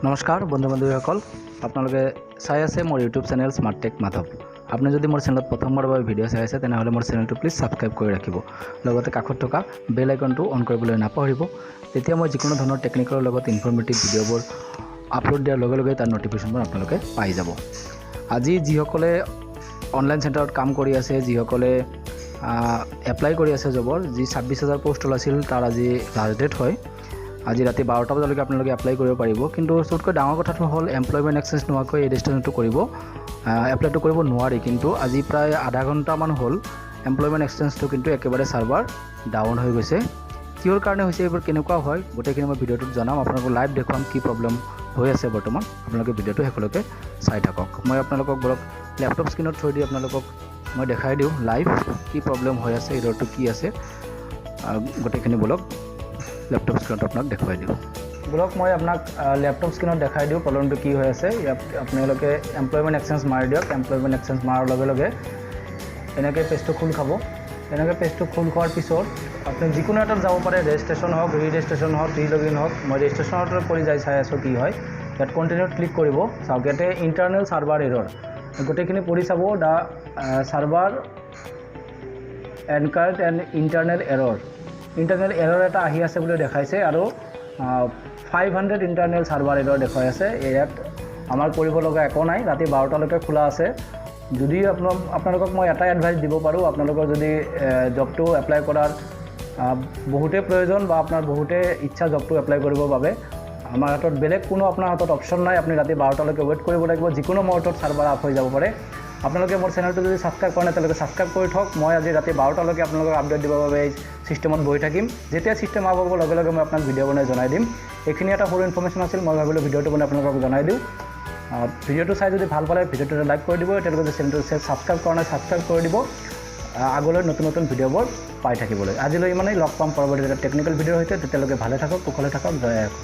नमस्कार बंधु बान्धवीসকল আপোনালোকে চাই আছে মোৰ YouTube channel Smart Tech Madhav. আপুনি যদি মোৰ চেনেলত প্ৰথমবাৰৰ বাবে ভিডিঅ' চাই আছে তেনেহ'লে মোৰ চেনেলটো প্লিজ ছাবস্ক্ৰাইব কৰি ৰাখিব, লগতে কাষত থকা বেল আইকনটো অন কৰিবলৈ নাপাহৰিব। তেতিয়া মই যিকোনো ধৰণৰ টেকনিকৰ লগত ইনফৰ্মেটিভ ভিডিঅ'বোৰ আপলোড দিয়াৰ লগে লগে তাৰ নটিফিকেশ্যনবোৰ আপোনালোকে পাই যাব। আজি যিসকলে অনলাইন চেণ্টাৰত কাম কৰি আছে, যিসকলে এপ্লাই কৰি আছে জবৰ, যি 26,000 পোষ্ট ওলাইছিল তাৰ আজি লাষ্ট ডেট হয়। আজি ৰাতি 12টা বজালৈকে আপোনালোকে এপ্লাই কৰিব পাৰিব। কিন্তু চবতকৈ ডাঙৰ কথাটো হ'ল এমপ্লয়মেণ্ট এক্সেঞ্জ নোহোৱাকৈ এই ৰেজিষ্ট্ৰেশ্যনটো এপ্লাইটো কৰিব নোৱাৰি। কিন্তু আজি প্ৰায় আধা ঘণ্টামান হ'ল এমপ্লয়মেণ্ট এক্সেঞ্জটো কিন্তু একেবাৰে ছাৰ্ভাৰ ডাউন হৈ গৈছে। কিহৰ কাৰণে হৈছে, এইবোৰ কেনেকুৱা হয়, গোটেইখিনি মই ভিডিঅ'টোত জনাম, আপোনালোকক লাইভ দেখুৱাম কি প্ৰব্লেম হৈ আছে বৰ্তমান। আপোনালোকে ভিডিঅ'টো শেষলৈকে চাই থাকক। মই আপোনালোকক বৰক লেপটপ স্ক্ৰীনত থৈ দি আপোনালোকক মই দেখাই দিওঁ লাইভ কি প্ৰব্লেম হৈ আছে, এৰৰটো কি আছে, গোটেইখিনি বলক লেপটপ স্ক্ৰীনত আপোনাক দেখুৱাই দিওঁ। বলক মই আপোনাক লেপটপ স্ক্ৰীনত দেখাই দিওঁ প্ৰব্লেমটো কি হৈ আছে। ইয়াত আপোনালোকে এমপ্লয়মেণ্ট এক্সেঞ্জ মাৰি দিয়ক। এমপ্লয়মেণ্ট এক্সেঞ্জ মাৰাৰ লগে লগে এনেকৈ পেজটো খোল খাব। এনেকৈ পেজটো খোল খোৱাৰ পিছত আপুনি যিকোনো এটাত যাব পাৰে, ৰেজিষ্ট্ৰেশ্যন হওক, ৰেজিষ্ট্ৰেশ্যন হওক, লগইন হওক। মই ৰেজিষ্ট্ৰেশ্যনত কৰি চাই আছোঁ কি হয়। ইয়াত কণ্টিনিউত ক্লিক কৰিব। চাওক ইয়াতে ইণ্টাৰনেল ছাৰ্ভাৰ এৰৰ, গোটেইখিনি পঢ়ি চাব। The server encountered and internal error এটা আহি আছে বুলি দেখাইছে আৰু 500 ইণ্টাৰনেল ছাৰ্ভাৰ এৰৰ দেখুৱাই আছে। ইয়াত আমাৰ কৰিব লগা একো নাই, ৰাতি 12টালৈকে খোলা আছে। যদি আপোনালোকক মই এটাই এডভাইচ দিব পাৰোঁ, আপোনালোকৰ যদি জবটো এপ্লাই কৰাৰ বহুতেই প্ৰয়োজন বা আপোনাৰ বহুতেই ইচ্ছা জবটো এপ্লাই কৰিবৰ বাবে, আমাৰ হাতত বেলেগ কোনো আপোনাৰ হাতত অপশ্যন নাই। আপুনি ৰাতি 12টালৈকে ৱেইট কৰিব লাগিব। যিকোনো মুহূৰ্তত ছাৰ্ভাৰ আপ হৈ যাব পাৰে। আপোনালোকে মোৰ চেনেলটো যদি ছাবস্ক্ৰাইব কৰা নাই তেওঁলোকে ছাবস্ক্ৰাইব কৰি থওক। মই আজি ৰাতি 12টালৈকে আপোনালোকক আপডেট দিবৰ বাবে এই ছিষ্টেমত বহি থাকিম। যেতিয়া ছিষ্টেম আপ হ'ব লগে লগে মই আপোনাক ভিডিঅ' বনাই জনাই দিম। এইখিনি এটা সৰু ইনফৰ্মেশ্যন আছিল, মই ভাবিলোঁ ভিডিঅ'টো বনাই আপোনালোকক জনাই দিওঁ। ভিডিঅ'টো চাই যদি ভাল পালে ভিডিঅ'টো লাইক কৰি দিব, তেওঁলোকে যদি চেনেলটো ছাবস্ক্ৰাইব কৰা নাই ছাবস্ক্ৰাইব কৰি দিব, আগলৈ নতুন নতুন ভিডিঅ'বোৰ পাই থাকিবলৈ। আজিলৈ ইমানেই, লগ পাম পৰৱৰ্তী এটা টেকনিকেল ভিডিঅ'ৰ সৈতে। তেতিয়ালৈকে ভালে থাকক, কুশলে থাকক, জয় আই অসম।